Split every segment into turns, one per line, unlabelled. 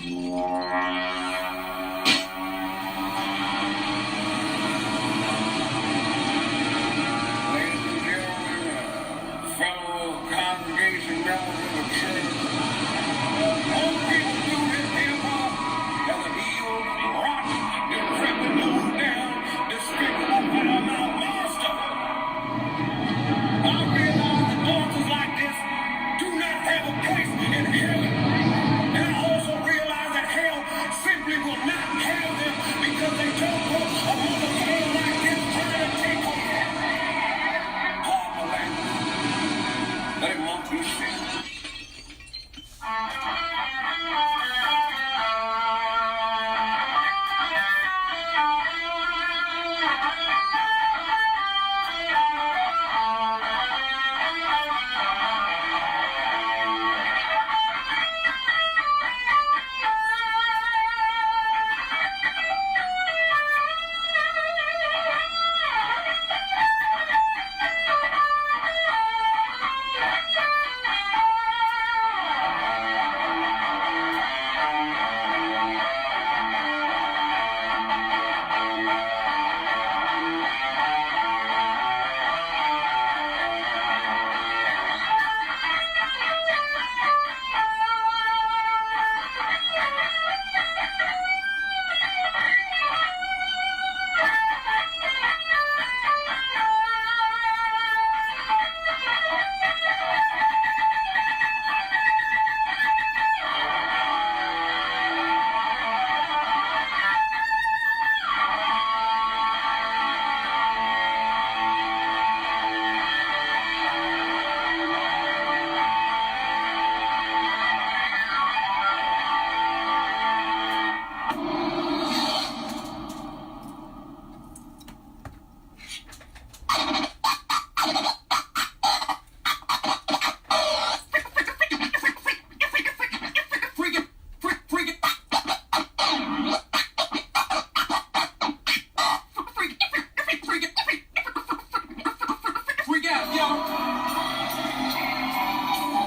fellow congregation members of the church, all people do this hip-hop as an evil, rotten, decrepit, low-down, despicable, foul-mouthed monster. I realize that monsters like this do not have a place in heaven. And I also realize that hell simply will not have them because they don't want a motherfucker like this trying to take over. Pardon the language. Let him monkey shit.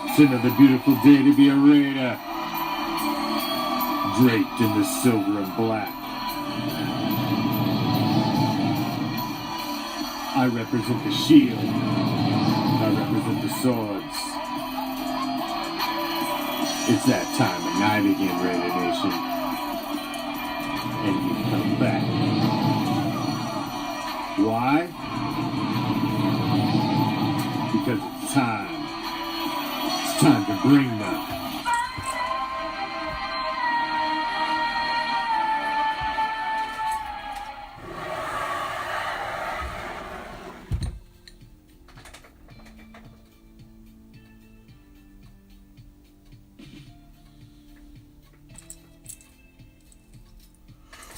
It's another beautiful day to be a raider, draped in the silver and black. I represent the shield, I represent the swords. It's that time of night again, Raider Nation, and you come back. Why? Because it's time. It's time to bring them.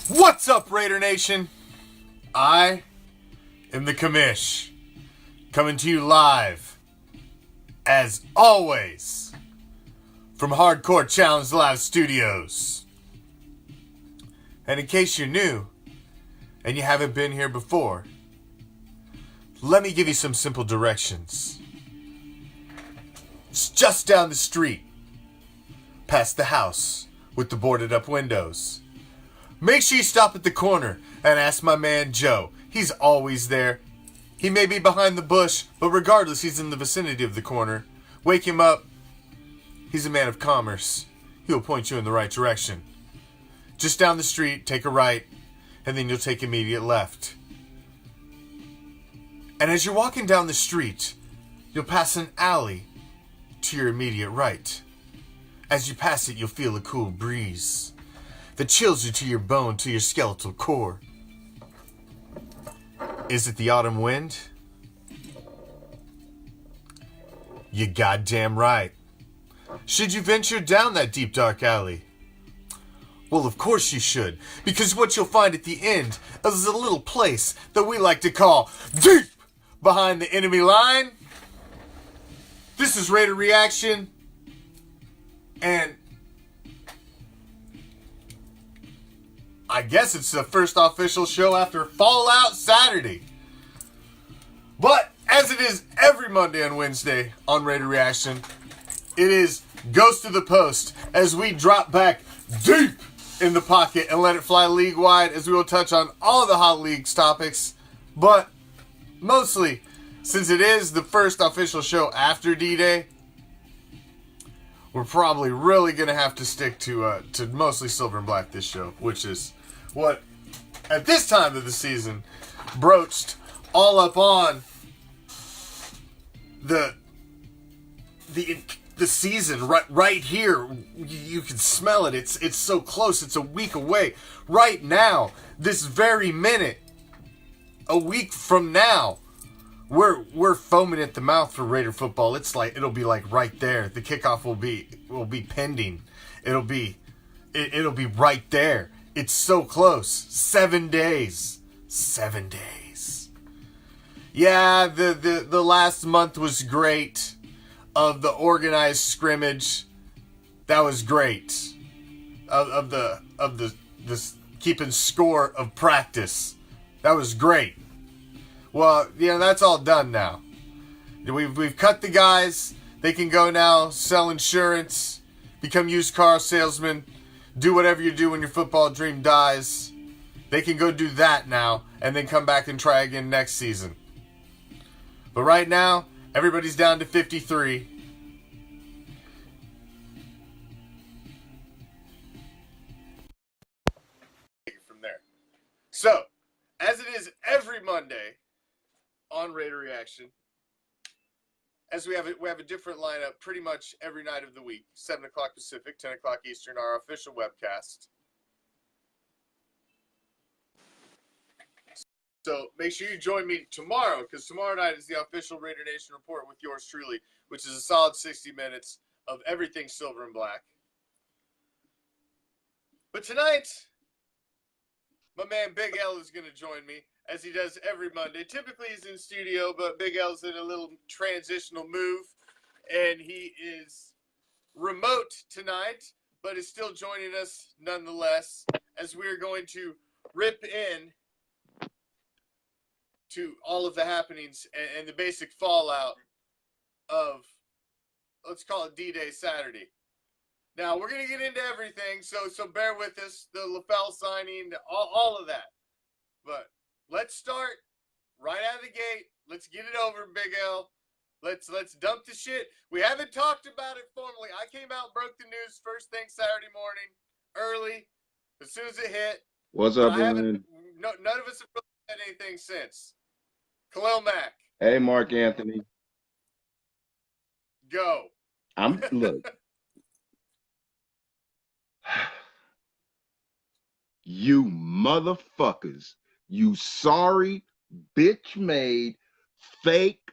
What's up, Raider Nation? I am the Commish, coming to you live, as always, from Hardcore Challenge Live Studios. And in case you're new, and you haven't been here before, let me give you some simple directions. It's just down the street, past the house with the boarded up windows. Make sure you stop at the corner and ask my man Joe. He's always there. He may be behind the bush, but regardless, he's in the vicinity of the corner. Wake him up. He's a man of commerce. He'll point you in the right direction. Just down the street, take a right, and then you'll take immediate left. And as you're walking down the street, you'll pass an alley to your immediate right. As you pass it, you'll feel a cool breeze that chills you to your bone, to your skeletal core. Is it the autumn wind? You goddamn right. Should you venture down that deep dark alley? Well, of course you should, because what you'll find at the end is a little place that we like to call deep behind the enemy line. This is Raider Reaction, and I guess it's the first official show after Fallout Saturday. But as it is every Monday and Wednesday on Raider Reaction, it is goes to the post as we drop back deep in the pocket and let it fly league wide, as we will touch on all the hot leagues topics, but mostly, since it is the first official show after D-Day, we're probably really going to have to stick to mostly silver and black this show, which is what, at this time of the season, broached all up on the season right here. You can smell it. It's so close. It's a week away. Right now, this very minute, a week from now, we're foaming at the mouth for Raider football. It's like it'll be like right there. The kickoff will be pending. It'll be right there. It's so close. 7 days. 7 days. Yeah, the last month was great. Of the organized scrimmage, that was great. Of the keeping score of practice, that was great. Well, that's all done now. We've cut the guys. They can go now, sell insurance, become used car salesmen, do whatever you do when your football dream dies. They can go do that now, and then come back and try again next season. But right now, everybody's down to 53. From there. So, as it is every Monday on Raider Reaction, as we have a different lineup pretty much every night of the week. 7 o'clock Pacific, 10 o'clock Eastern, our official webcast. So make sure you join me tomorrow, because tomorrow night is the official Raider Nation Report with yours truly, which is a solid 60 minutes of everything silver and black. But tonight, my man Big L is going to join me, as he does every Monday. Typically he's in studio, but Big L's in a little transitional move, and he is remote tonight, but is still joining us nonetheless, as we're going to rip in to all of the happenings and the basic fallout of, let's call it D-Day Saturday. Now, we're going to get into everything, so bear with us, the LaFell signing, all of that. But let's start right out of the gate. Let's get it over, Big L. Let's dump the shit. We haven't talked about it formally. I came out and broke the news first thing Saturday morning, early, as soon as it hit.
What's up, man?
None of us have really said anything since. Khalil Mack.
Hey, Mark Anthony.
Go.
Look. You motherfuckers. You sorry, bitch-made, fake,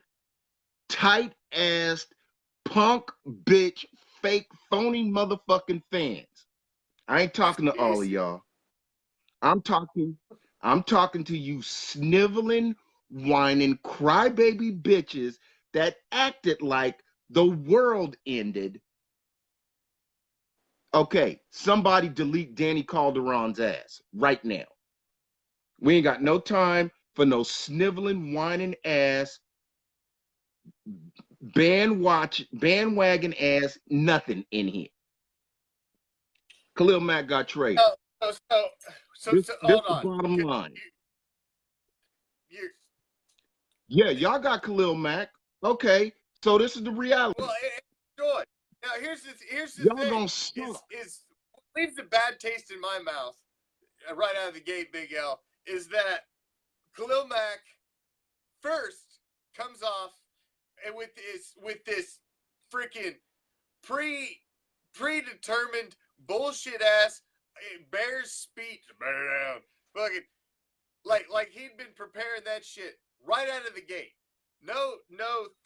tight-assed, punk, bitch, fake, phony motherfucking fans. I ain't talking to all of y'all. I'm talking to you sniveling, whining, crybaby bitches that acted like the world ended. Okay, somebody delete Danny Calderon's ass right now. We ain't got no time for no sniveling, whining ass, bandwagon ass, nothing in here. Khalil Mack got traded.
So
This
hold
the
on.
bottom line.
You,
Yeah, y'all got Khalil Mack. Okay, so this is the reality.
well, good. Now here's the
Y'all
thing.
gonna suck.
Is what leaves a bad taste in my mouth right out of the gate, Big L, is that Khalil Mack first comes off and with this freaking predetermined bullshit ass Bears speech, fucking like he'd been preparing that shit right out of the gate. No,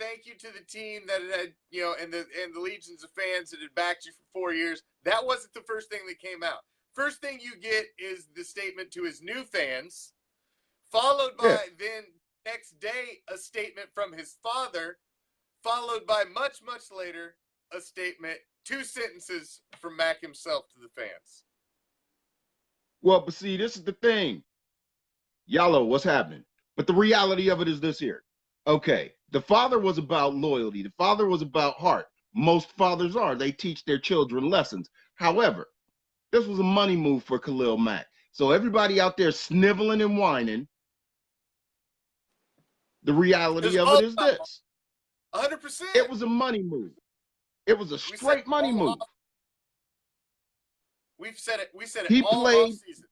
thank you to the team that had, and the legions of fans that had backed you for 4 years. That wasn't the first thing that came out. First thing you get is the statement to his new fans, followed by then next day a statement from his father, followed by much later a statement, 2 sentences from Mac himself to the fans.
Well, but see, this is the thing. Y'all know what's happening. But the reality of it is this here. Okay, the father was about loyalty. The father was about heart. Most fathers are. They teach their children lessons. However, this was a money move for Khalil Mack. So everybody out there sniveling and whining, the reality of it is this.
100%.
It was a money move. It was a straight money move.
We've said it. We said it
He
all
played.
season.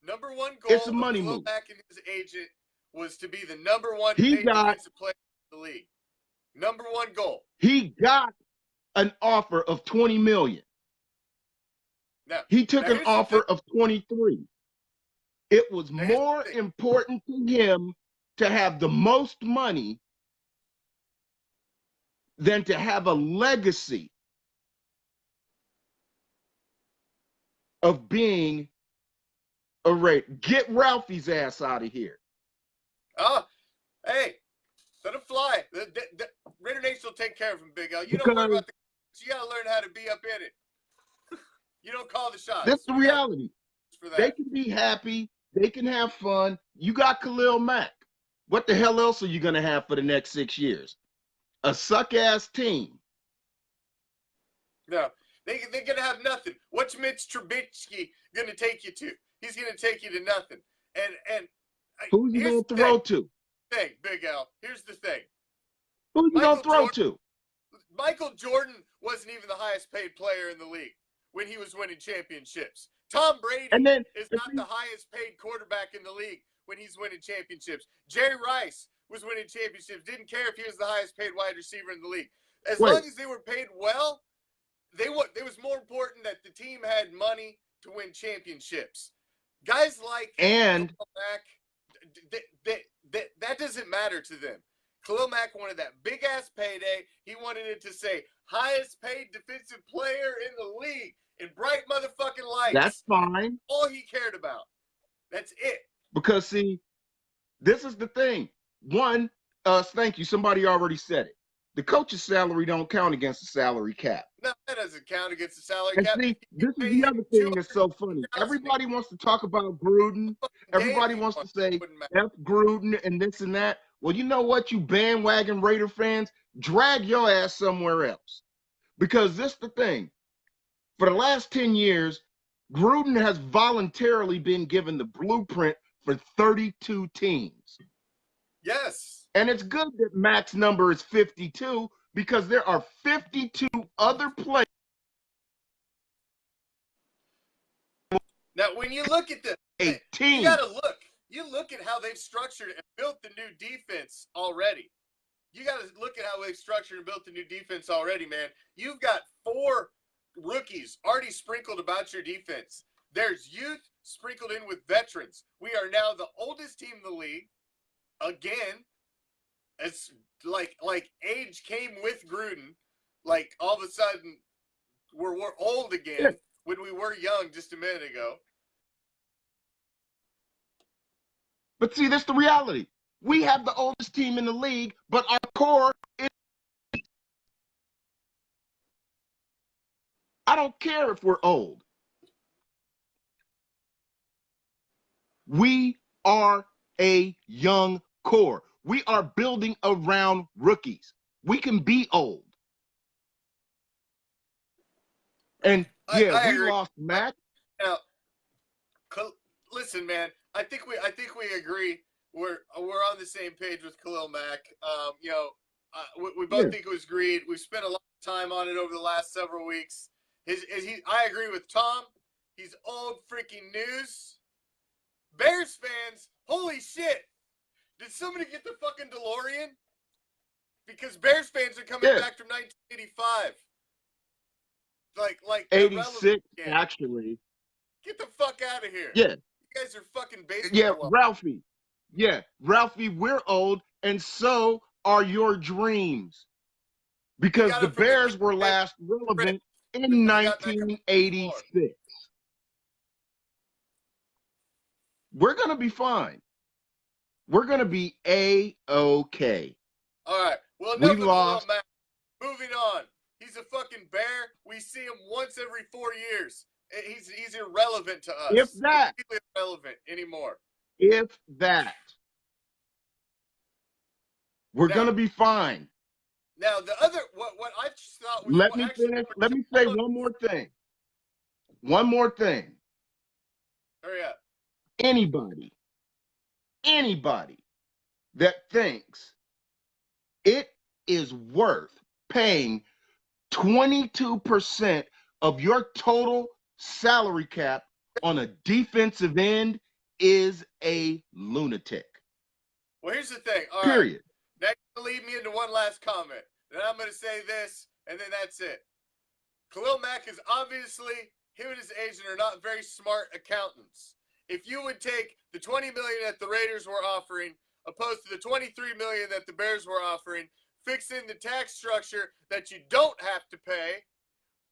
Number one goal
It's a money
of Khalil
move.
Mack and his agent was to be the number one
He
paid
got-
defensive player in the league. Number one goal.
He got an offer of $20 million.
Now,
He took
now
an
here's the
offer
thing.
of 23. It was
Now, here's the
more
thing.
important to him to have the most money than to have a legacy of being a Raider. Get Ralphie's ass out of here.
Oh, hey, let him fly. The Raider Nation will take care of him, Big L. You don't worry about the. You gotta learn how to be up in it. You don't call the shots.
That's the reality.
For that.
They can be happy. They can have fun. You got Khalil Mack. What the hell else are you going to have for the next 6 years? A suck-ass team.
No, they're gonna have nothing. What's Mitch Trubisky gonna take you to? He's gonna take you to nothing. And
Who's he going to throw to?
Thing, Big L. Here's the thing.
Who's he going to throw to?
Michael Jordan wasn't even the highest paid player in the league when he was winning championships. Tom Brady is not the highest paid quarterback in the league when he's winning championships. Jerry Rice was winning championships. Didn't care if he was the highest paid wide receiver in the league. As long as they were paid well, it was more important that the team had money to win championships. Guys like Khalil Mack, that doesn't matter to them. Khalil Mack wanted that big ass payday. He wanted it to say highest paid defensive player in the league in bright motherfucking lights.
That's fine.
That's all he cared about. That's it.
Because see, this is the thing. One, thank you. Somebody already said it. The coach's salary don't count against the salary cap.
No, that doesn't count against the salary
And
cap.
see, this is the other thing that's so funny. Everybody wants to talk about Gruden. Everybody wants to say F Gruden and this and that. Well, you know what, you bandwagon Raider fans? Drag your ass somewhere else. Because this is the thing. For the last 10 years, Gruden has voluntarily been given the blueprint for 32 teams.
Yes.
And it's good that Mack's number is 52 because there are 52 other players.
Now, when you look at the
team,
you gotta look. You look at how they've structured and built the new defense already. You gotta look at how they've structured and built the new defense already, man. You've got 4 rookies already sprinkled about your defense. There's youth sprinkled in with veterans. We are now the oldest team in the league. Again, it's like age came with Gruden. Like all of a sudden, we're old again when we were young just a minute ago.
But see, that's the reality. We have the oldest team in the league, but our core is. I don't care if we're old. We are a young core. We are building around rookies. We can be old. And we lost Mack.
Now, listen, man. I think we agree. We're on the same page with Khalil Mack. We both think it was greed. We've spent a lot of time on it over the last several weeks. I agree with Tom. He's old freaking news. Bears fans, holy shit! Did somebody get the fucking DeLorean? Because Bears fans are coming back from 1985. Like
86, actually.
Get the fuck out of here.
Yeah.
You guys are fucking baseball.
Yeah, Ralphie. Yeah, Ralphie, we're old, and so are your dreams. Because the Bears were last relevant in 1986. We're going to be fine. We're going to be A-okay.
All right. Well,
we lost.
Moving on. He's a fucking bear. We see him once every 4 years. He's irrelevant to us.
If that.
He's irrelevant anymore.
If that. We're going to be fine.
Now the other what I just thought was
Let me
actually
finish.
more
Let me say one more thing. One more thing.
Hurry up.
Anybody that thinks it is worth paying 22% of your total salary cap on a defensive end is a lunatic.
Well, here's the thing. All right.
Period.
That's going to lead me into one last comment. Then I'm going to say this, and then that's it. Khalil Mack is obviously, him and his agent are not very smart accountants. If you would take the $20 million that the Raiders were offering, opposed to the $23 million that the Bears were offering, fix in the tax structure that you don't have to pay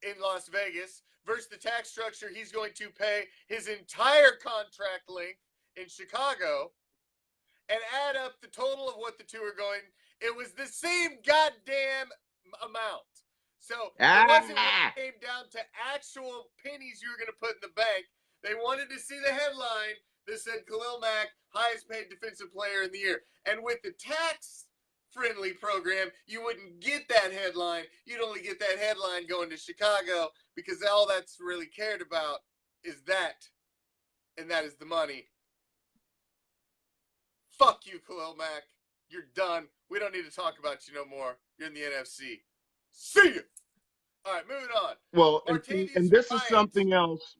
in Las Vegas versus the tax structure he's going to pay his entire contract length in Chicago, and add up the total of what the two are going, it was the same goddamn amount. So it wasn't when it came down to actual pennies you were going to put in the bank. They wanted to see the headline that said Khalil Mack, highest paid defensive player in the year. And with the tax-friendly program, you wouldn't get that headline. You'd only get that headline going to Chicago because all that's really cared about is that, and that is the money. Fuck you, Khalil Mack. You're done. We don't need to talk about you no more. You're in the NFC. See you. All right, moving on.
Well, and this is something else.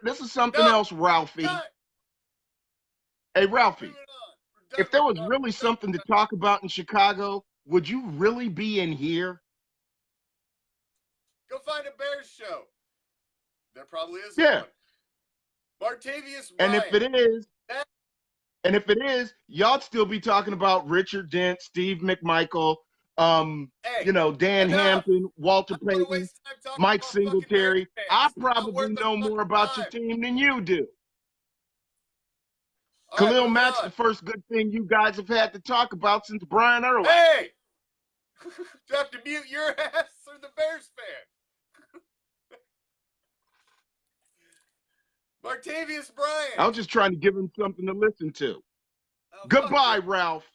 This is something else, Ralphie. Hey, Ralphie, if there was really something to talk about in Chicago, would you really be in here?
Go find a Bears show. There probably is
one.
Martavius Bryant.
And if it is, y'all'd still be talking about Richard Dent, Steve McMichael, Dan Hampton, Walter Payton, Mike Singletary. I probably know more about your team than you do. Khalil Mack's the first good thing you guys have had to talk about since Brian Urlacher.
Hey! Do you have to mute your ass or the Bears fan? Martavius Bryant.
I was just trying to give him something to listen to. Goodbye, Ralph.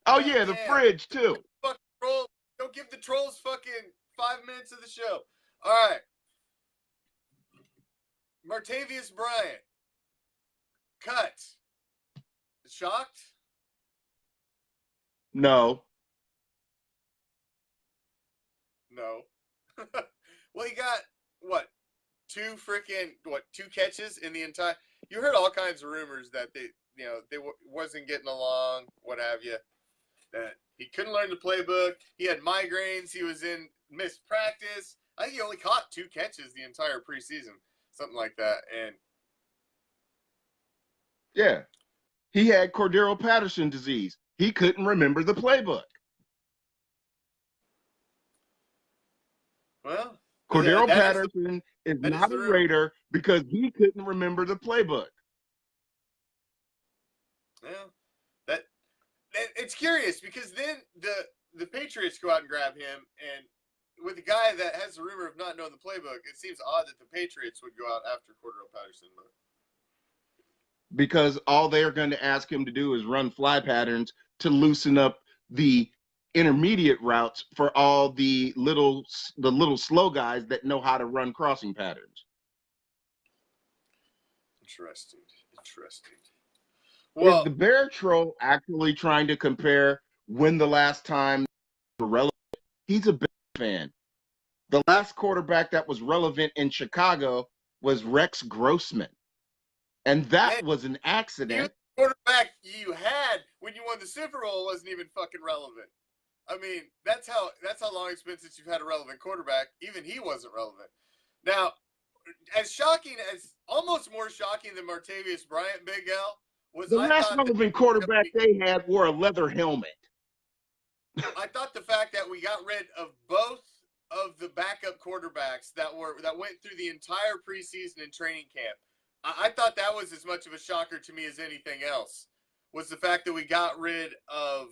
Oh, yeah, the fridge, too.
Don't give the trolls fucking 5 minutes of the show. All right. Martavius Bryant. Cut. Shocked?
No.
No. Well, he got, two catches in the entire... You heard all kinds of rumors that they wasn't getting along, what have you. That he couldn't learn the playbook. He had migraines. He was in missed practice. I think he only caught 2 catches the entire preseason. Something like that. And
yeah, he had Cordero Patterson disease. He couldn't remember the playbook.
Well,
Cordero Patterson is not a Raider because he couldn't remember the playbook.
Well, it's curious because then the Patriots go out and grab him, and with a guy that has the rumor of not knowing the playbook, it seems odd that the Patriots would go out after Cordero Patterson.
Because all they're going to ask him to do is run fly patterns to loosen up the intermediate routes for all the little slow guys that know how to run crossing patterns.
Interesting.
Well, is the Bear Troll actually trying to compare when the last time they were relevant? He's a Bear fan. The last quarterback that was relevant in Chicago was Rex Grossman. And that was an accident.
The quarterback you had when you won the Super Bowl wasn't even fucking relevant. I mean, that's how long it's been since you've had a relevant quarterback. Even he wasn't relevant. Now, almost more shocking than Martavius Bryant, Big L, was
the last relevant quarterback they had wore a leather helmet.
I thought the fact that we got rid of both of the backup quarterbacks that went through the entire preseason and training camp, I thought that was as much of a shocker to me as anything else, was the fact that we got rid of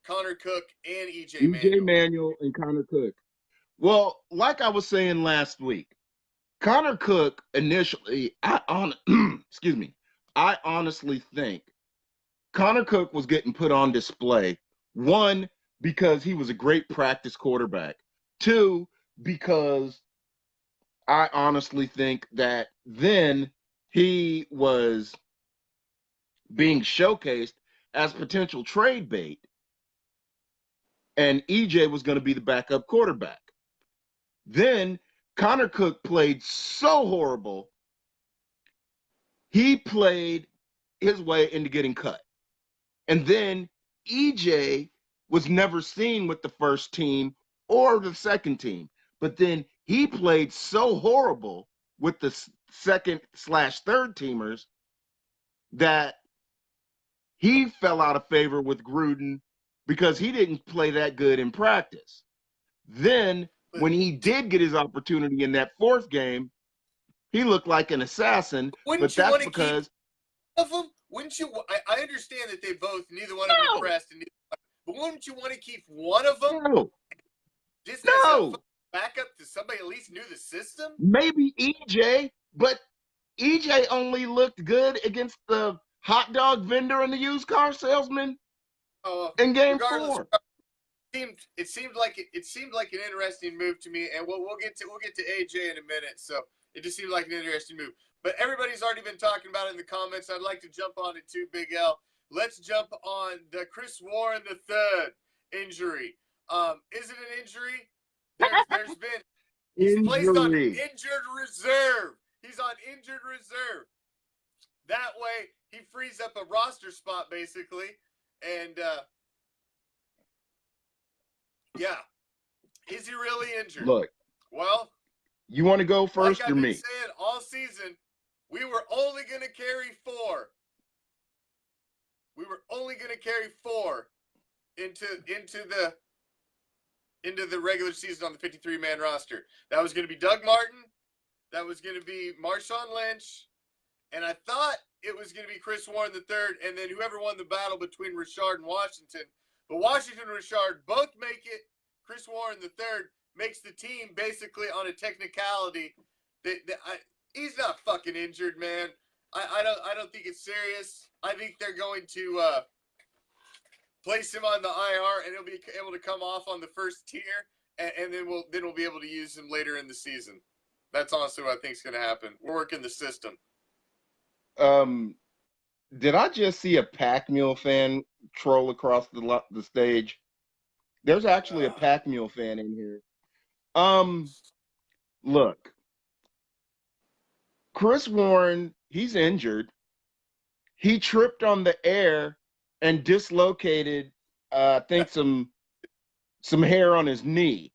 Connor Cook and EJ
Manuel and Connor Cook. Well, like I was saying last week, Connor Cook initially, I honestly think Connor Cook was getting put on display. One, because he was a great practice quarterback. Two, because I honestly think that then he was being showcased as potential trade bait, and EJ was going to be the backup quarterback. Then Connor Cook played so horrible, he played his way into getting cut. And then EJ was never seen with the first team or the second team. But then he played so horrible with the second/third teamers that he fell out of favor with Gruden because he didn't play that good in practice. Then when he did get his opportunity in that fourth game, he looked like an assassin.
Wouldn't
But
you
that's
want to keep
because
of them? Wouldn't you? I understand that they both, neither one of them
no,
pressed, and but wouldn't you want to keep one of them
no,
just as a
no.
backup to somebody at least knew the system?
Maybe EJ, but EJ only looked good against the hot dog vendor and the used car salesman
Oh,
in game
regardless,
4.
it seemed like an interesting move to me, and we'll get to AJ in a minute. So it just seemed like an interesting move. But everybody's already been talking about it in the comments. I'd like to jump on it too, Big L. Let's jump on the Chris Warren III injury. Is it an injury? There's been he's placed on
Injury.
injured reserve. He's on injured reserve. That way he frees up a roster spot basically, and yeah. Is he really injured?
Look,
Well,
you want to go first
like
or
I've been
me?
saying all season, we were only going to carry 4. We were only going to carry 4 into the regular season on the 53-man roster. That was going to be Doug Martin. That was going to be Marshawn Lynch. And I thought it was going to be Chris Warren III, and then whoever won the battle between Richard and Washington. But Washington and Richard both make it. Chris Warren III makes the team basically on a technicality. He's not fucking injured, man. I don't think it's serious. I think they're going to place him on the IR, and he'll be able to come off on the first tier, and then we'll be able to use him later in the season. That's honestly what I think is going to happen. We're working the system.
Did I just see a Pac Mule fan troll across the stage? There's actually a Pac Mule fan in here. Look, Chris Warren, he's injured. He tripped on the air and dislocated, I think some hair on his knee.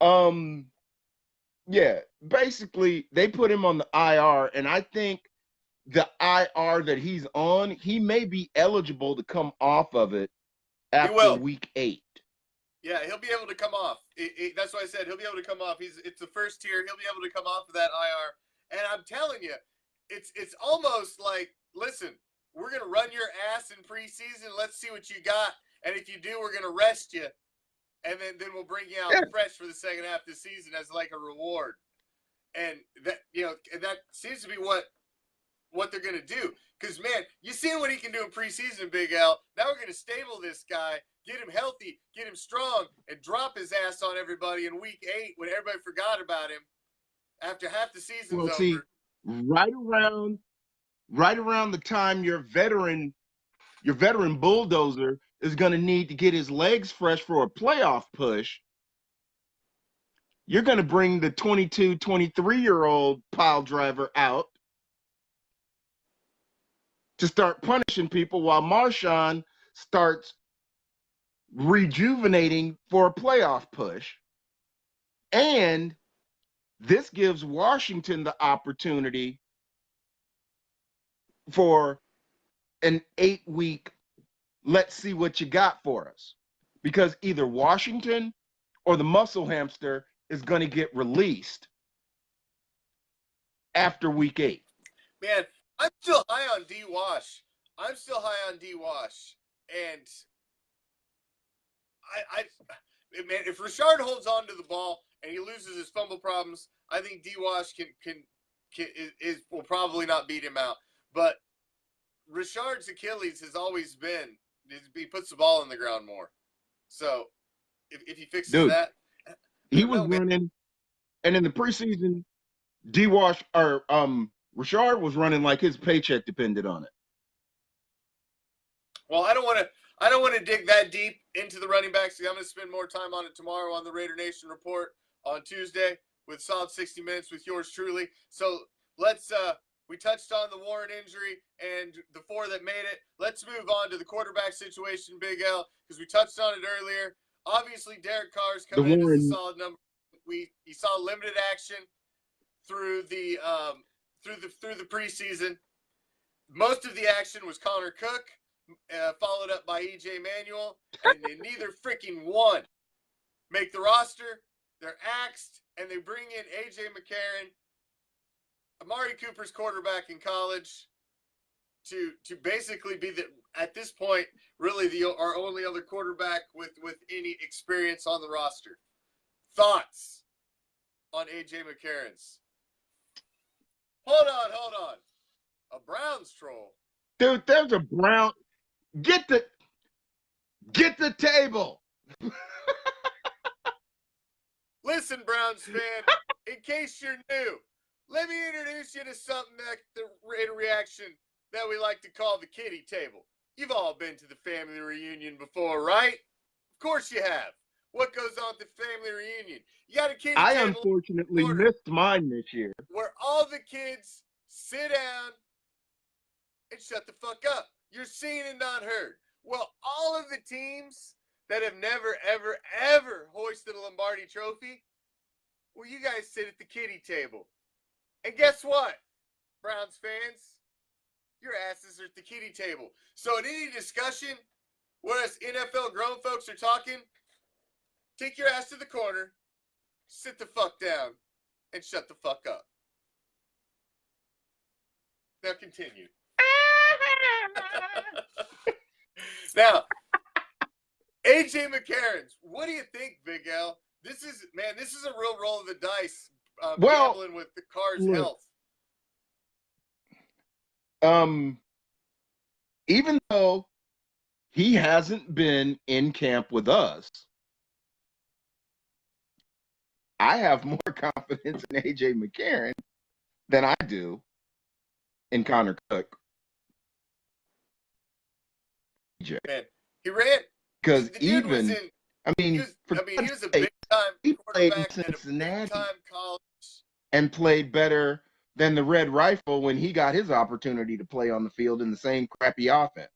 Yeah, basically they put him on the IR, and I think the IR that he's on, he may be eligible to come off of it after week 8.
Yeah, he'll be able to come off. That's why I said he'll be able to come off. It's the first tier. He'll be able to come off of that IR. And I'm telling you, it's almost like, listen, we're gonna run your ass in preseason. Let's see what you got, and if you do, we're gonna rest you, and then we'll bring you out fresh for the second half of the season as like a reward. And that that seems to be what they're gonna do. Because man, you seen what he can do in preseason, Big L. Now we're gonna stable this guy, get him healthy, get him strong, and drop his ass on everybody in week 8 when everybody forgot about him after half the season's over.
See, right around the time your veteran bulldozer is going to need to get his legs fresh for a playoff push, you're going to bring the 22, 23-year-old pile driver out to start punishing people while Marshawn starts rejuvenating for a playoff push. And this gives Washington the opportunity for an 8-week, let's see what you got for us. Because either Washington or the muscle hamster is going to get released after week 8.
Man, I'm still high on D-Wash. And man, if Richard holds on to the ball and he loses his fumble problems, I think D-Wash will probably not beat him out. But Richard's Achilles has always been he puts the ball on the ground more. So if he fixes
Dude,
that,
he was running, and in the preseason, Richard was running like his paycheck depended on it.
Well, I don't want to dig that deep into the running backs. I'm going to spend more time on it tomorrow on the Raider Nation Report on Tuesday with solid 60 minutes with yours truly. So let's we touched on the Warren injury and the 4 that made it. Let's move on to the quarterback situation, Big L, because we touched on it earlier. Obviously, Derek Carr's coming in as a solid number. He saw limited action through the preseason. Most of the action was Connor Cook, followed up by EJ Manuel, and neither freaking one make the roster. They're axed, and they bring in AJ McCarron, Amari Cooper's quarterback in college, to basically be at this point really our only other quarterback with any experience on the roster. Thoughts on AJ McCarron's? Hold on. A Browns troll.
Dude, there's a Brown. Get the table.
Listen, Browns fan, in case you're new, let me introduce you to something that the Raider reaction that we like to call the kiddie table. You've all been to the family reunion before, right? Of course you have. What goes on at the family reunion? You got a kiddie table.
I unfortunately missed mine this year.
Where all the kids sit down and shut the fuck up. You're seen and not heard. Well, all of the teams that have never, ever, ever hoisted a Lombardi trophy, well, you guys sit at the kiddie table. And guess what, Browns fans? Your asses are at the kiddie table. So in any discussion, whereas NFL grown folks are talking, take your ass to the corner, sit the fuck down, and shut the fuck up. Now continue. Now, AJ McCarron's, what do you think, Big L? This is a real roll of the dice, gambling with the Carr's health.
Even though he hasn't been in camp with us, I have more confidence in AJ McCarron than I do in Connor Cook.
Man, he ran
because he was
a big time
he played in
quarterback at a big
Cincinnati
time college
and played better than the Red Rifle when he got his opportunity to play on the field in the same crappy offense.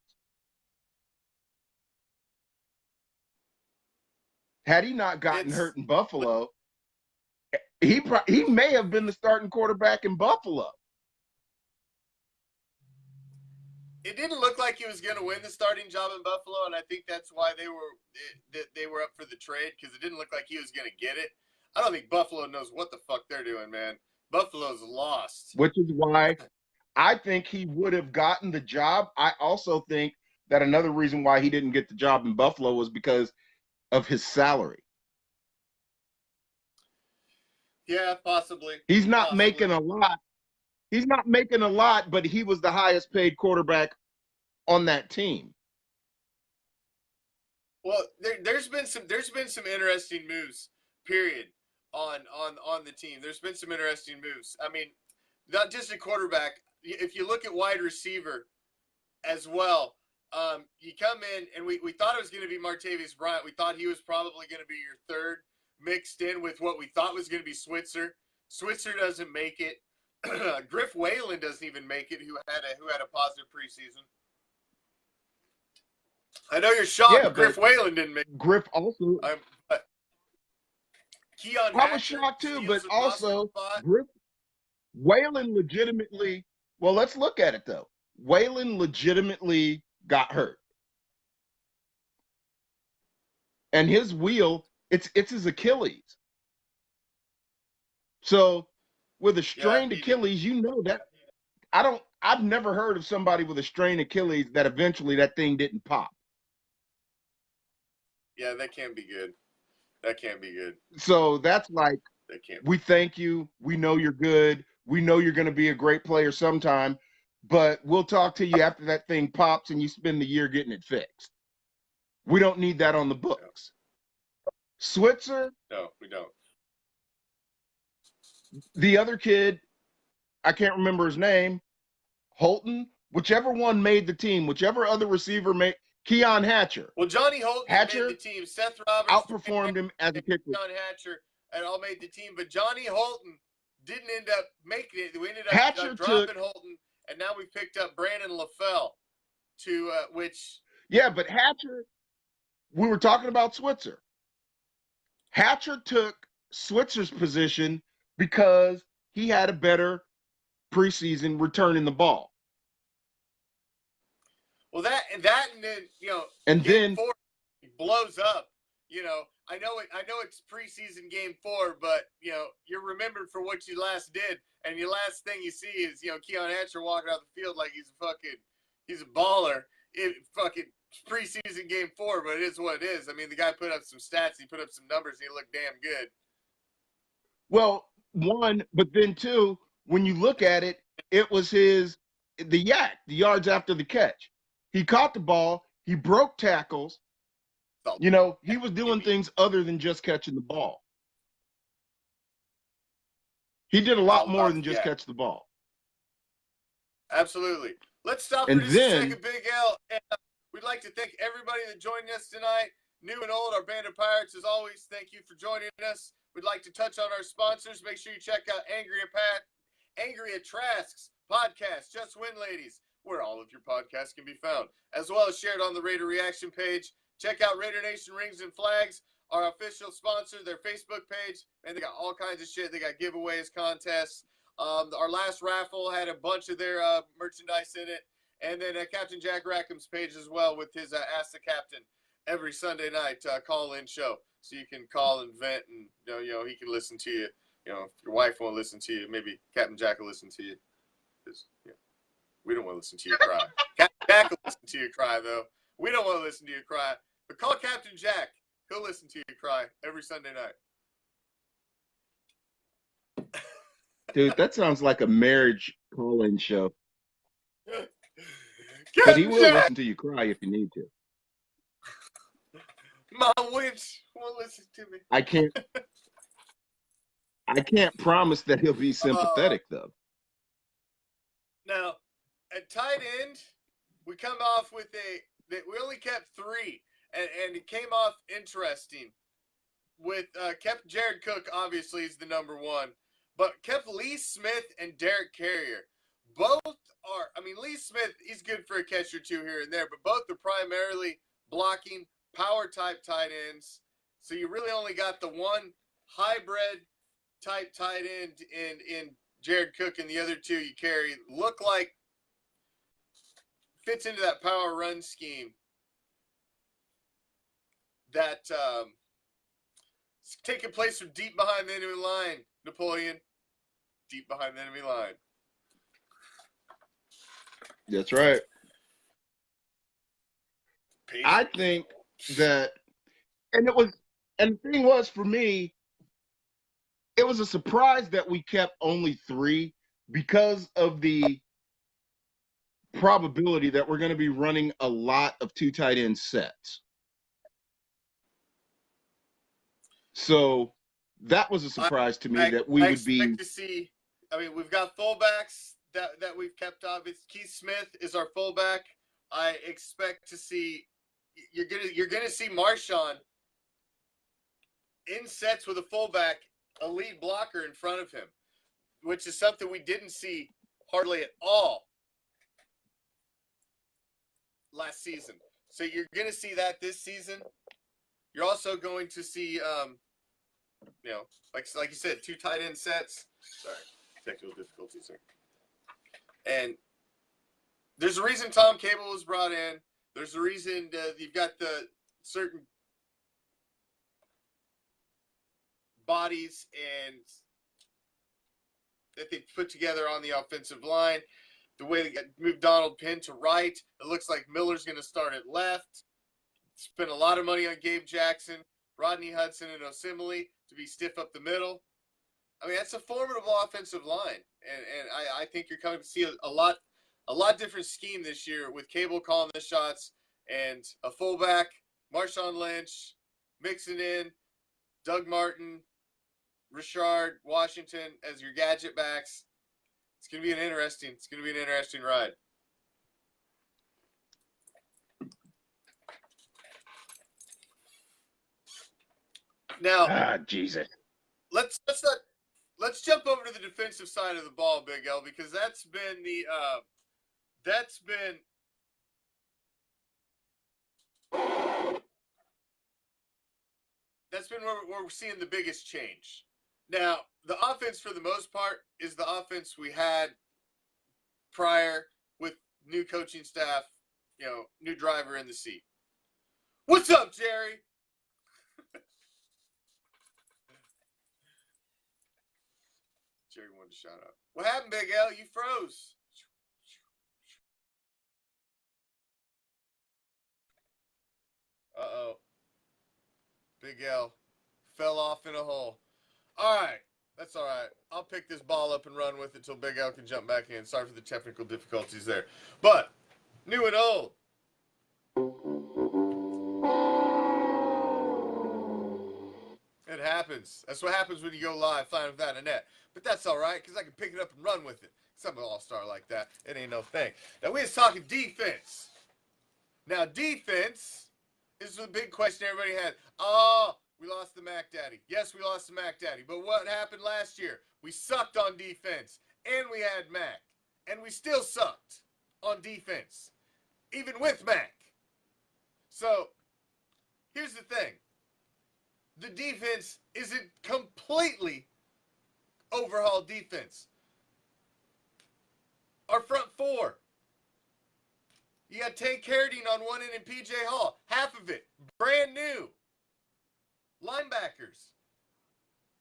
Had he not gotten hurt in Buffalo, he may have been the starting quarterback in Buffalo.
It didn't look like he was going to win the starting job in Buffalo, and I think that's why they were up for the trade, because it didn't look like he was going to get it. I don't think Buffalo knows what the fuck they're doing, man. Buffalo's lost.
Which is why I think he would have gotten the job. I also think that another reason why he didn't get the job in Buffalo was because of his salary.
Yeah, possibly.
He's not making a lot. He's not making a lot, but he was the highest paid quarterback on that team.
Well, there's been some interesting moves, period, on the team. There's been some interesting moves. I mean, not just a quarterback. If you look at wide receiver as well, you come in, and we thought it was going to be Martavis Bryant. We thought he was probably going to be your third, mixed in with what we thought was going to be Switzer. Switzer doesn't make it. Griff Whalen doesn't even make it, who had a positive preseason. I know you're shocked. Yeah, Griff Whalen didn't make it.
Griff also.
But Keon
I was shocked too, but also Griff Whalen legitimately. Well, let's look at it though. Whalen legitimately got hurt, and his wheel it's his Achilles. So with a strained Achilles, you know that I've never heard of somebody with a strained Achilles that eventually that thing didn't pop.
Yeah, that can't be good. That can't be good.
So that's like, we thank you. We know you're good. We know you're going to be a great player sometime. but we'll talk to you after that thing pops and you spend the year getting it fixed. We don't need that on the books. Switzer,
No, we don't.
the other kid, I can't remember his name, Holton, whichever one made the team, whichever other receiver made, Keon Hatcher.
Well, Johnny Holton
Hatcher
made the team. Seth Roberts
outperformed him as a kicker.
Keon Hatcher and all made the team, but Johnny Holton didn't end up making it. We ended up
Hatcher
dropping Holton, and now we picked up Brandon LaFell, to which.
Yeah, but Hatcher, we were talking about Switzer. Hatcher took Switzer's position because he had a better preseason returning the ball.
Well, and then
and
game
then
4 blows up. I know it's preseason game 4, but you're remembered for what you last did, and your last thing you see is Keon Hatcher walking out the field like he's a baller. It fucking preseason game 4, but it is what it is. I mean, the guy put up some stats, he put up some numbers, and he looked damn good.
Well, one, but then two, when you look at it, it was the yards after the catch. He caught the ball, he broke tackles. He was doing things other than just catching the ball. He did a lot more than just catch the ball.
Absolutely. Let's stop for just a second, Big L. And we'd like to thank everybody that joined us tonight, new and old, our band of pirates. As always, thank you for joining us. We'd like to touch on our sponsors. Make sure you check out Angry at Trask's podcast, Just Win Ladies, where all of your podcasts can be found, as well as shared on the Raider Reaction page. Check out Raider Nation Rings and Flags, our official sponsor, their Facebook page, and they got all kinds of shit. They got giveaways, contests. Our last raffle had a bunch of their merchandise in it, and then Captain Jack Rackham's page as well with his Ask the Captain every Sunday night call-in show. So you can call and vent, and he can listen to you. If your wife won't listen to you, maybe Captain Jack will listen to you. Because we don't want to listen to you cry. Captain Jack will listen to you cry, though. We don't want to listen to you cry. But call Captain Jack. He'll listen to you cry every Sunday night.
Dude, that sounds like a marriage call-in show. But he will listen to you cry if you need to.
My witch won't listen to me.
I can't promise that he'll be sympathetic, though.
Now, at tight end, we come off with we only kept 3, and it came off interesting. Kept Jared Cook, obviously, is the number 1, but kept Lee Smith and Derek Carrier. Both are, Lee Smith, he's good for a catch or two here and there, but both are primarily blocking power type tight ends. So you really only got the one hybrid type tight end in Jared Cook, and the other 2 you carry look like fits into that power run scheme that it's taking place from deep behind the enemy line, Napoleon. Deep behind the enemy line.
That's right. I think that, and the thing was, for me, it was a surprise that we kept only 3 because of the probability that we're going to be running a lot of 2 tight end sets. So that was a surprise to me that we would be.
To see, we've got fullbacks that we've kept off. Keith Smith is our fullback. I expect to see you're gonna see Marshawn in sets with a fullback, a lead blocker in front of him, which is something we didn't see hardly at all last season. So you're gonna see that this season. You're also going to see, like you said, 2 tight end sets. Sorry, technical difficulties there. And there's a reason Tom Cable was brought in. There's a reason you've got the certain bodies and that they put together on the offensive line. The way they moved Donald Penn to right. It looks like Miller's going to start at left. Spent a lot of money on Gabe Jackson, Rodney Hudson, and Osimile to be stiff up the middle. That's a formidable offensive line, and I think you're coming to see a lot a lot different scheme this year with Cable calling the shots and a fullback, Marshawn Lynch, mixing in Doug Martin, Rashard Washington as your gadget backs. It's gonna be an interesting ride. Now,
Jesus.
let's jump over to the defensive side of the ball, Big L, because that's been where we're seeing the biggest change. Now, the offense, for the most part, is the offense we had prior with new coaching staff, new driver in the seat. What's up, Jerry? Jerry wanted to shout out. What happened, Big L? You froze. Uh-oh. Big L fell off in a hole. All right. That's all right. I'll pick this ball up and run with it till Big L can jump back in. Sorry for the technical difficulties there. But, new and old. It happens. That's what happens when you go live flying without a net. But that's all right, because I can pick it up and run with it. I'm an all-star like that. It ain't no thing. Now, we was talking defense. Now, defense is the big question everybody had. Oh, we lost the Mac Daddy. Yes, we lost the Mac Daddy. But what happened last year? We sucked on defense, and we had Mac. And we still sucked on defense, even with Mac. So, here's the thing. The defense isn't completely overhauled defense. Our front four. You got Tank Carradine on one end and P.J. Hall. Half of it. Brand new. Linebackers.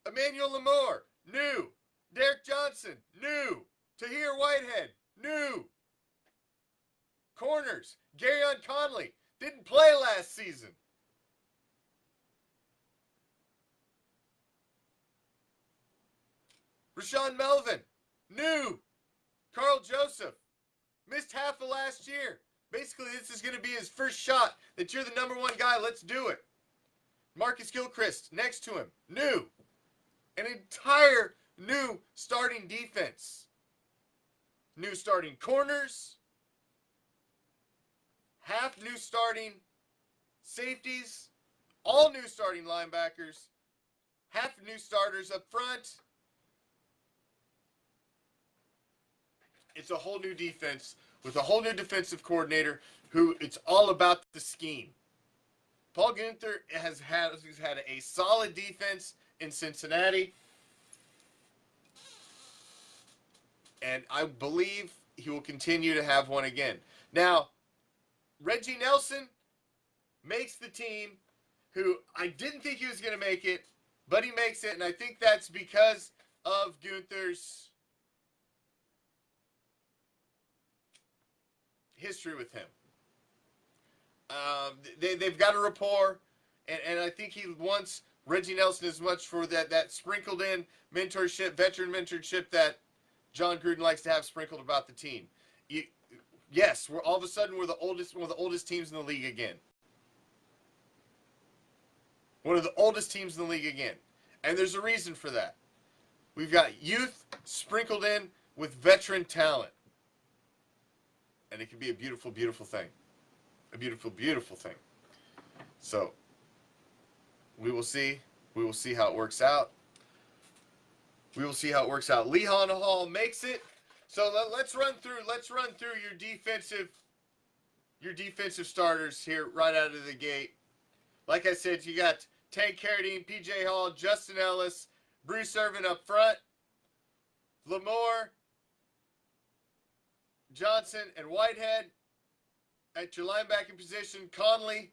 Emmanuel Lamore. New. Derek Johnson. New. Tahir Whitehead. New. Corners. Garyon Conley. Didn't play last season. Rashawn Melvin. New. Carl Joseph. Missed half of last year. Basically, this is going to be his first shot that you're the number one guy. Let's do it. Marcus Gilchrist next to him. New. An entire new starting defense. New starting corners. Half new starting safeties. All new starting linebackers. Half new starters up front. It's a whole new defense with a whole new defensive coordinator who it's all about the scheme. Paul Guenther has had a solid defense in Cincinnati, and I believe he will continue to have one again. Now, Reggie Nelson makes the team, who I didn't think he was going to make it, but he makes it, and I think that's because of Guenther's history with him. They've got a rapport, and I think he wants Reggie Nelson as much for that sprinkled in mentorship, veteran mentorship that John Gruden likes to have sprinkled about the team. Yes, we're all of a sudden one of the oldest teams in the league again. One of the oldest teams in the league again. And there's a reason for that. We've got youth sprinkled in with veteran talent. And it can be a beautiful, beautiful thing. A beautiful, beautiful thing. So, we will see. We will see how it works out. We will see how it works out. Leon Hall makes it. So let's run through your defensive starters here right out of the gate. Like I said, you got Tank Carradine, P.J. Hall, Justin Ellis, Bruce Irvin up front, Lamore, Johnson, and Whitehead. At your linebacking position, Conley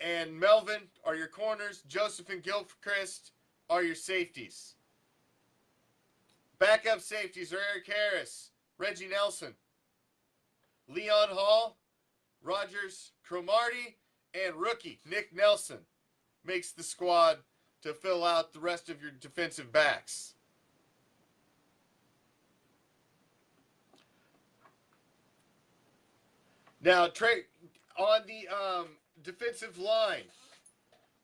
and Melvin are your corners. Joseph and Gilchrist are your safeties. Backup safeties are Eric Harris, Reggie Nelson, Leon Hall, Rogers Cromartie, and rookie Nick Nelson makes the squad to fill out the rest of your defensive backs. Now, on the defensive line,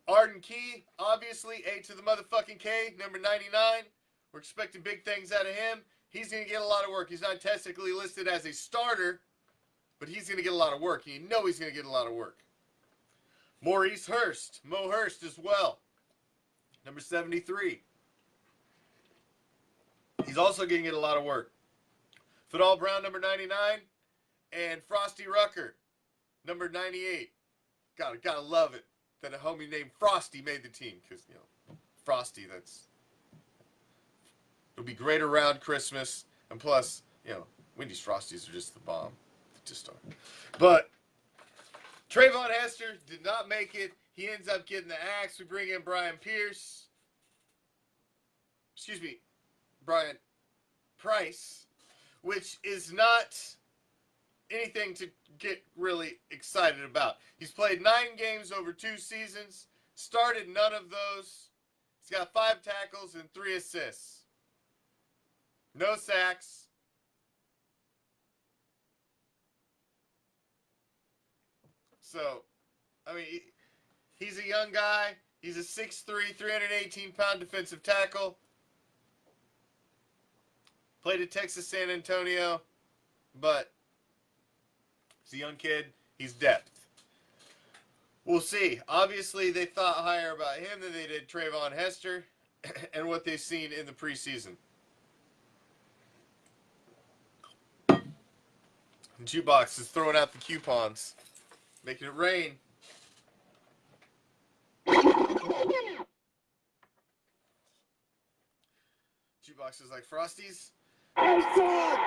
Arden Key, obviously, A to the motherfucking K, number 99. We're expecting big things out of him. He's going to get a lot of work. He's not technically listed as a starter, but he's going to get a lot of work. You know he's going to get a lot of work. Maurice Hurst, Mo Hurst as well, number 73. He's also going to get a lot of work. Fidel Brown, number 99, and Frosty Rucker, number 98. Gotta love it that a homie named Frosty made the team, because, you know, Frosty, it'll be great around Christmas, and plus, you know, Wendy's Frosties are just the bomb. They just are. But Trayvon Hester did not make it. He ends up getting the axe. We bring in Brian Price, which is not anything to get really excited about. He's played 9 games over 2 seasons, started none of those. He's got 5 tackles and 3 assists. No sacks. So, I mean, he's a young guy. He's a 6'3", 318-pound defensive tackle. Played at Texas San Antonio, but he's a young kid. He's depth. We'll see. Obviously, they thought higher about him than they did Trayvon Hester and what they've seen in the preseason. Jukebox is throwing out the coupons, making it rain. Jukebox is like, Frosties? It's not!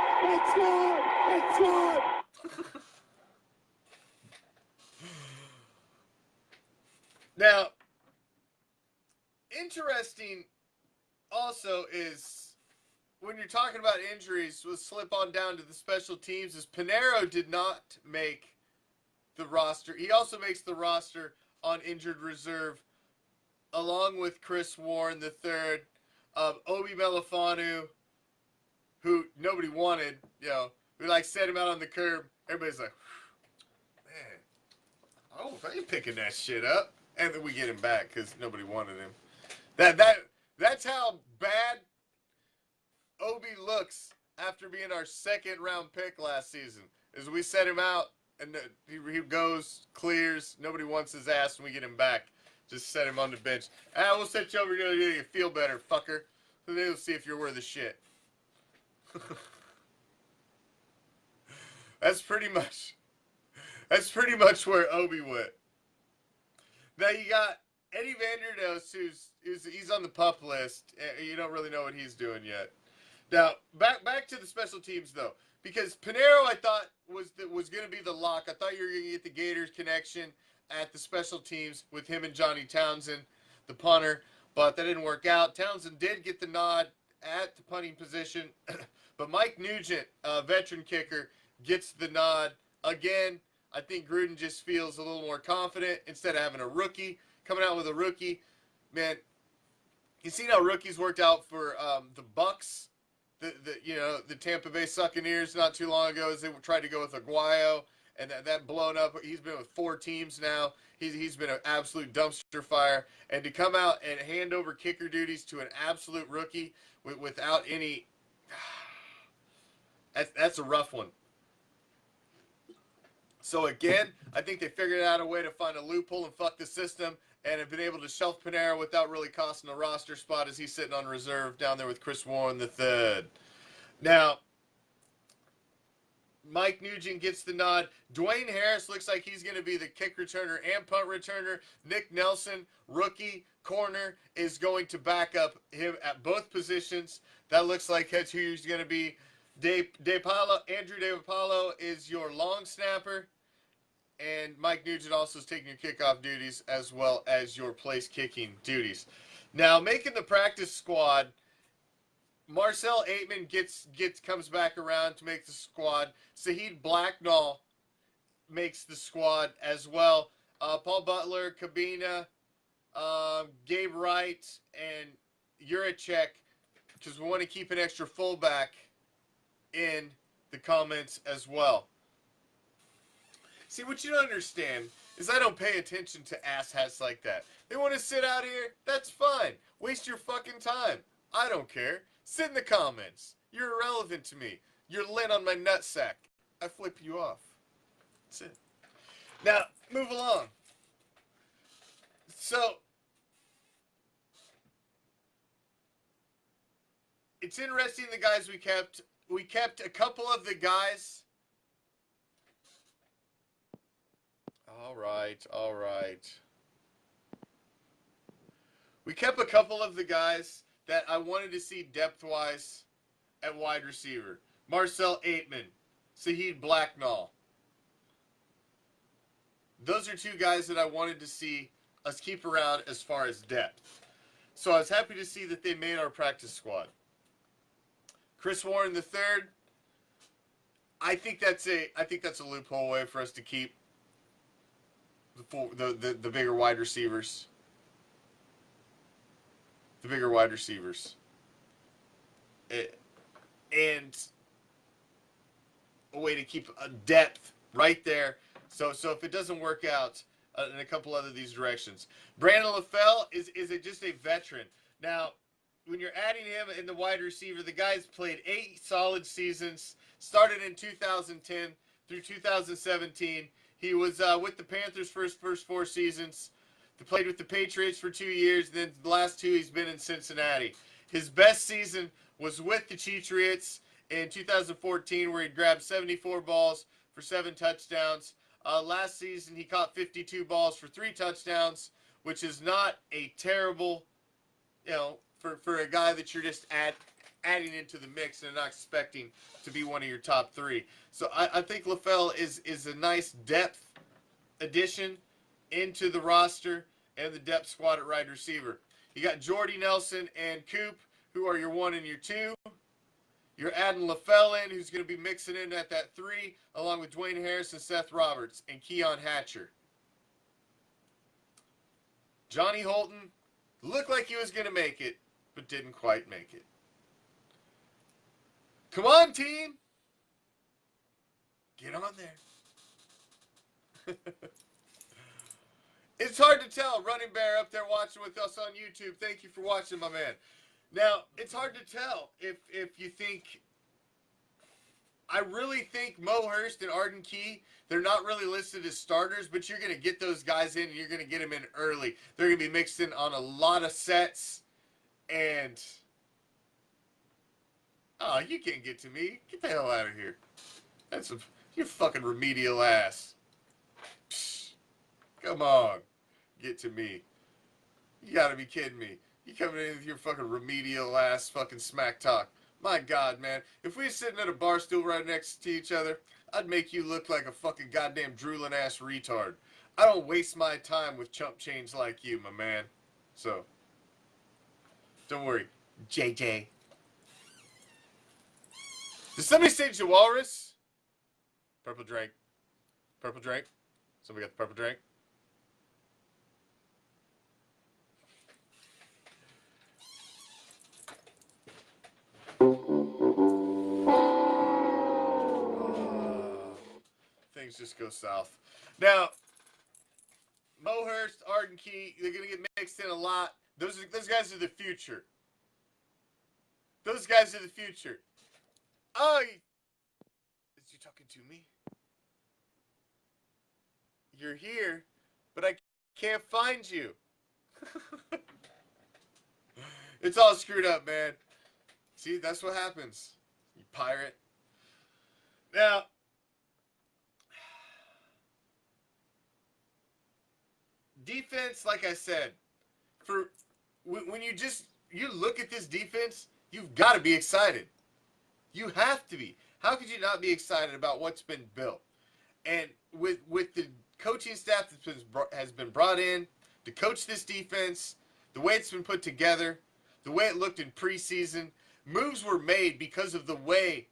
Now, interesting also is when you're talking about injuries, we'll slip on down to the special teams, is Pinheiro did not make the roster. He also makes the roster on injured reserve along with Chris Warren III, Obi Melifanu, who nobody wanted, you know, we like set him out on the curb. Everybody's like, man, I ain't picking that shit up. And then we get him back because nobody wanted him. That's how bad Obi looks after being our 2nd round pick last season. Is we set him out and he goes, clears, nobody wants his ass, and we get him back. Just set him on the bench. We'll set you over here to you feel better, fucker. So they'll see if you're worth a shit. That's pretty much where Obi went. Now you got Eddie Vanderdoes, he's on the PUP list. You don't really know what he's doing yet. Now back to the special teams though, because Pinheiro I thought was going to be the lock. I thought you were going to get the Gators connection at the special teams with him and Johnny Townsend, the punter, but that didn't work out. Townsend did get the nod at the punting position, but Mike Nugent, veteran kicker, gets the nod again. I think Gruden just feels a little more confident instead of having a rookie. Coming out with a rookie, man, you seen how rookies worked out for the Bucks, the Tampa Bay Buccaneers not too long ago, as they tried to go with Aguayo, and that blown up. He's been with 4 teams now. He's been an absolute dumpster fire, and to come out and hand over kicker duties to an absolute rookie without any, that's a rough one. So again, I think they figured out a way to find a loophole and fuck the system, and have been able to shelf Pinheiro without really costing a roster spot, as he's sitting on reserve down there with Chris Warren III. Now, Mike Nugent gets the nod. Dwayne Harris looks like he's going to be the kick returner and punt returner. Nick Nelson, rookie corner, is going to back up him at both positions. That looks like that's who he's going to be. Andrew DePaulo is your long snapper. And Mike Nugent also is taking your kickoff duties as well as your place kicking duties. Now, making the practice squad, Marcel Aitman comes back around to make the squad. Saheed Blacknall makes the squad as well. Paul Butler, Cabina, Gabe Wright, and Juracek, because we want to keep an extra fullback in the comments as well. See, what you don't understand is I don't pay attention to asshats like that. They want to sit out here? That's fine. Waste your fucking time. I don't care. Sit in the comments. You're irrelevant to me. You're lint on my nutsack. I flip you off. That's it. Now, move along. So, it's interesting the guys we kept. We kept a couple of the guys. All right. We kept a couple of the guys that I wanted to see depth-wise at wide receiver. Marcel Aitman, Saheed Blacknall. Those are two guys that I wanted to see us keep around as far as depth. So I was happy to see that they made our practice squad. Chris Warren III, I think that's a loophole way for us to keep the bigger wide receivers. The bigger wide receivers. And a way to keep a depth right there. So if it doesn't work out in a couple other these directions. Brandon LaFell is just a veteran. Now, when you're adding him in the wide receiver, the guy's played 8 solid seasons, started in 2010 through 2017. He was with the Panthers for his first 4 seasons. He played with the Patriots for 2 years. Then the last 2 he's been in Cincinnati. His best season was with the Patriots in 2014, where he grabbed 74 balls for 7 touchdowns. Last season, he caught 52 balls for 3 touchdowns, which is not a terrible, for a guy that you're just adding into the mix and not expecting to be one of your top 3. So I think LaFell is a nice depth addition into the roster and the depth squad at wide receiver. You got Jordy Nelson and Coop, who are your 1 and your 2. You're adding LaFell in, who's going to be mixing in at that 3, along with Dwayne Harris and Seth Roberts and Keon Hatcher. Johnny Holton looked like he was going to make it, but didn't quite make it. Come on, team. Get on there. It's hard to tell. Running Bear up there watching with us on YouTube. Thank you for watching, my man. Now, it's hard to tell if you think... I really think Mo Hurst and Arden Key, they're not really listed as starters, but you're going to get those guys in, and you're going to get them in early. They're going to be mixed in on a lot of sets, and... Oh, you can't get to me. Get the hell out of here. That's your fucking remedial ass. Psh, come on. Get to me. You gotta be kidding me. You coming in with your fucking remedial ass fucking smack talk. My God, man. If we were sitting at a bar stool right next to each other, I'd make you look like a fucking goddamn drooling ass retard. I don't waste my time with chump change like you, my man. So, don't worry. JJ. Did somebody say Jawalrus? Purple drink. Purple drink. Somebody got the purple drink? Things just go south. Now, Mo Hurst, Arden Key, they're going to get mixed in a lot. Those guys are the future. Those guys are the future. Oh, is you talking to me? You're here, but I can't find you. It's all screwed up, man. See, that's what happens. You pirate. Now, defense, like I said, when you look at this defense, you've got to be excited. You have to be. How could you not be excited about what's been built? And with the coaching staff that has been brought in to coach this defense, the way it's been put together, the way it looked in preseason, moves were made because of the way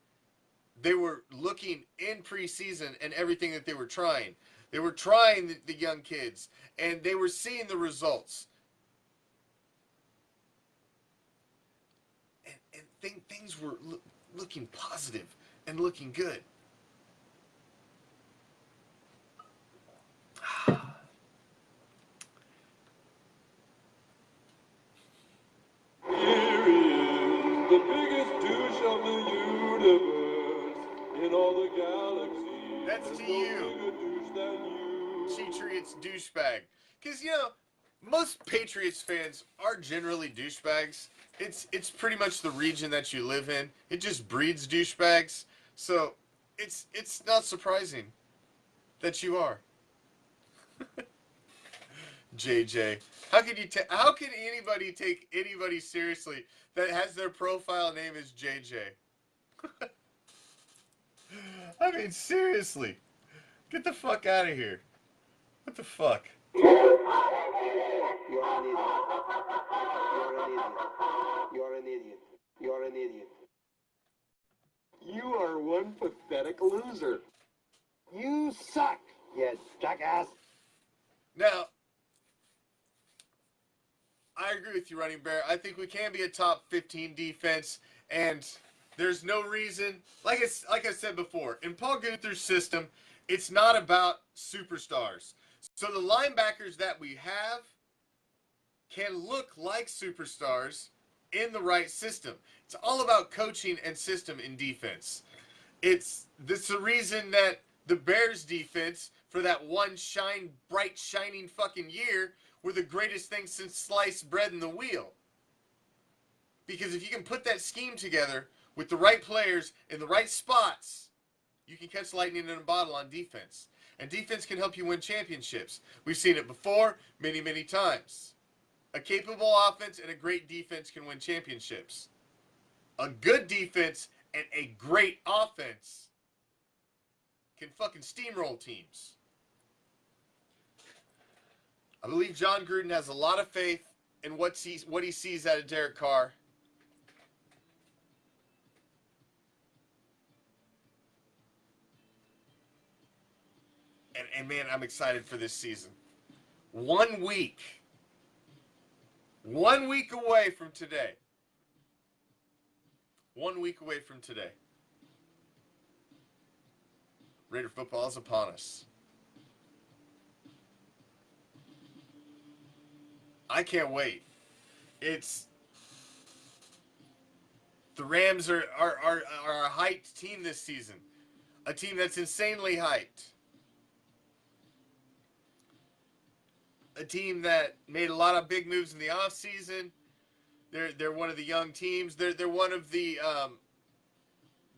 they were looking in preseason and everything that they were trying. They were trying the young kids, and they were seeing the results. And things were looking positive and looking good.
the biggest douche of the universe in all the galaxies.
That's
There's
to
no
you.
bigger douche than you.
Patriots douchebag. Because, you know, most Patriots fans are generally douchebags. It's pretty much the region that you live in. It just breeds douchebags. So it's not surprising that you are. JJ. How can anybody take anybody seriously that has their profile name as JJ? I mean, seriously. Get the fuck out of here. What the fuck?
You're an idiot. You're an idiot. You are one pathetic loser. You suck, you jackass.
Now, I agree with you, Running Bear. I think we can be a top 15 defense, and there's no reason. Like I said before, in Paul Guenther's system, it's not about superstars. So the linebackers that we have can look like superstars in the right system. It's all about coaching and system in defense. It's the reason that the Bears defense for that one bright shining fucking year were the greatest thing since sliced bread in the wheel. Because if you can put that scheme together with the right players in the right spots, you can catch lightning in a bottle on defense. And defense can help you win championships. We've seen it before many, many times. A capable offense and a great defense can win championships. A good defense and a great offense can fucking steamroll teams. I believe John Gruden has a lot of faith in what he sees out of Derek Carr. And man, I'm excited for this season. 1 week. 1 week away from today. 1 week away from today. Raider football is upon us. I can't wait. The Rams are a hyped team this season. A team that's insanely hyped. A team that made a lot of big moves in the offseason. They're one of the young teams. They're one of the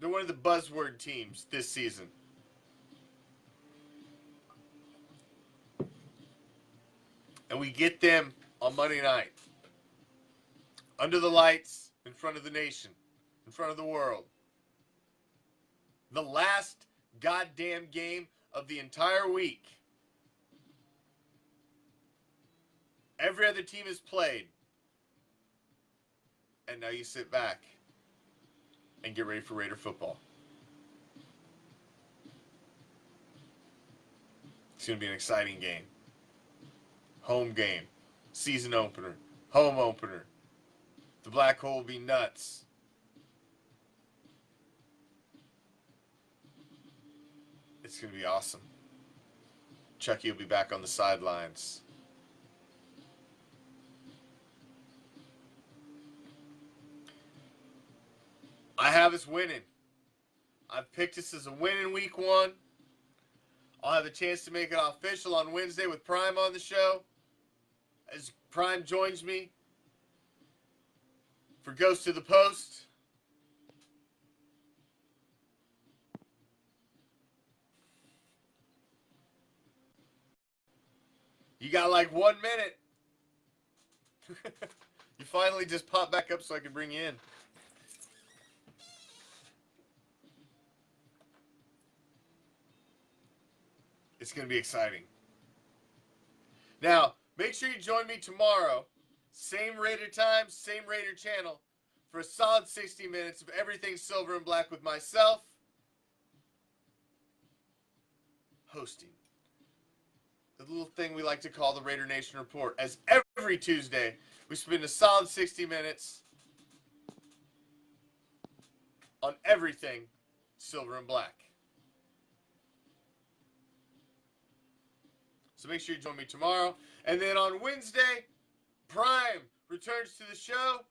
buzzword teams this season. And we get them on Monday night. Under the lights, in front of the nation, in front of the world. The last goddamn game of the entire week. Every other team has played. And now you sit back and get ready for Raider football. It's going to be an exciting game. Home game. Season opener. Home opener. The black hole will be nuts. It's going to be awesome. Chucky will be back on the sidelines. I have us winning. I've picked us as a win in week 1. I'll have a chance to make it official on Wednesday with Prime on the show. As Prime joins me for Ghost to the Post. You got like 1 minute. You finally just popped back up so I can bring you in. It's going to be exciting. Now, make sure you join me tomorrow. Same Raider time, same Raider channel. For a solid 60 minutes of everything silver and black with myself. Hosting. The little thing we like to call the Raider Nation Report. As every Tuesday, we spend a solid 60 minutes on everything silver and black. So make sure you join me tomorrow. And then on Wednesday, Prime returns to the show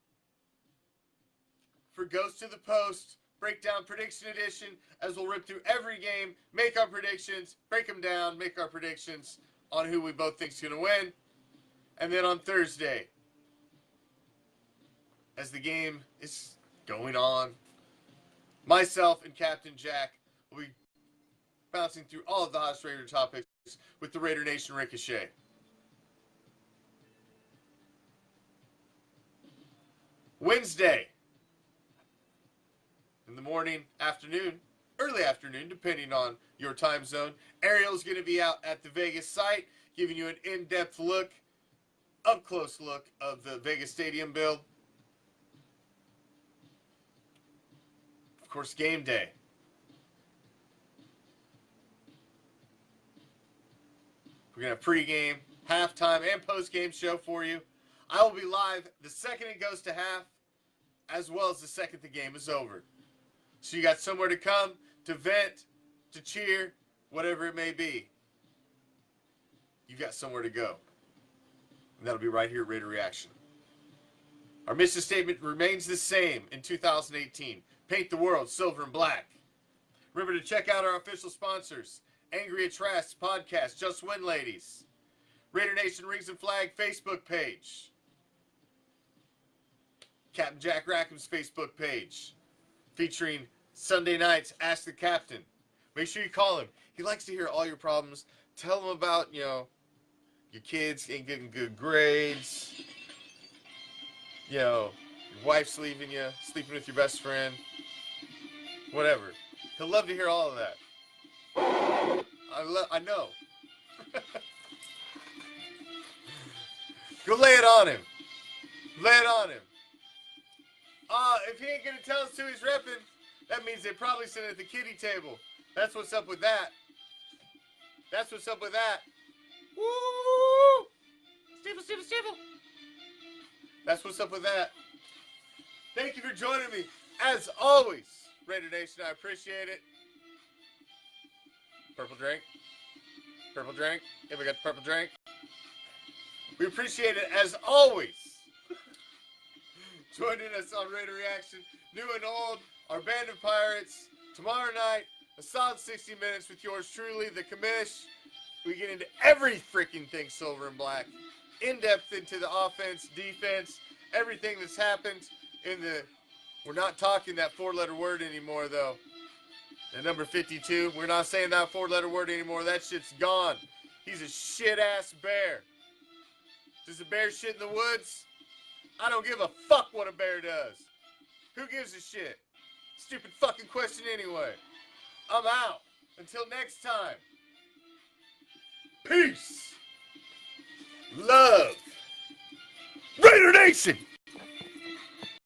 for Ghost to the Post Breakdown Prediction Edition, as we'll rip through every game, make our predictions, break them down, make our predictions on who we both think is going to win. And then on Thursday, as the game is going on, myself and Captain Jack will be bouncing through all of the hottest Raider topics with the Raider Nation Ricochet. Wednesday, in the morning, afternoon, early afternoon, depending on your time zone, Ariel's going to be out at the Vegas site, giving you an in-depth look, up-close look of the Vegas Stadium build. Of course, game day. We're going to have pregame, halftime, and postgame show for you. I will be live the second it goes to half, as well as the second the game is over. So you got somewhere to come, to vent, to cheer, whatever it may be. You got somewhere to go. And that'll be right here at Raider Reaction. Our mission statement remains the same in 2018. Paint the world silver and black. Remember to check out our official sponsors. Angry at Trash Podcast, Just Win Ladies. Raider Nation Rings and Flag Facebook page. Captain Jack Rackham's Facebook page. Featuring Sunday nights, Ask the Captain. Make sure you call him. He likes to hear all your problems. Tell him about, your kids ain't getting good grades. Your wife's leaving you, sleeping with your best friend. Whatever. He'll love to hear all of that. I know. Go lay it on him. Lay it on him. If he ain't gonna tell us who he's repping, that means they probably sit at the kiddie table. That's what's up with that. That's what's up with that. Woo! Steeple. That's what's up with that. Thank you for joining me. As always, Raider Nation, I appreciate it. Purple drink. Purple drink. Yeah, we got the purple drink. We appreciate it as always. Joining us on Raider Reaction, new and old, our band of pirates. Tomorrow night, a solid 60 minutes with yours truly, the Commish. We get into every freaking thing silver and black. In depth into the offense, defense, everything that's happened in the. We're not talking that 4-letter word anymore, though. The number 52, we're not saying that 4-letter word anymore. That shit's gone. He's a shit-ass bear. Does a bear shit in the woods? I don't give a fuck what a bear does. Who gives a shit? Stupid fucking question anyway. I'm out. Until next time. Peace. Love. Raider Nation!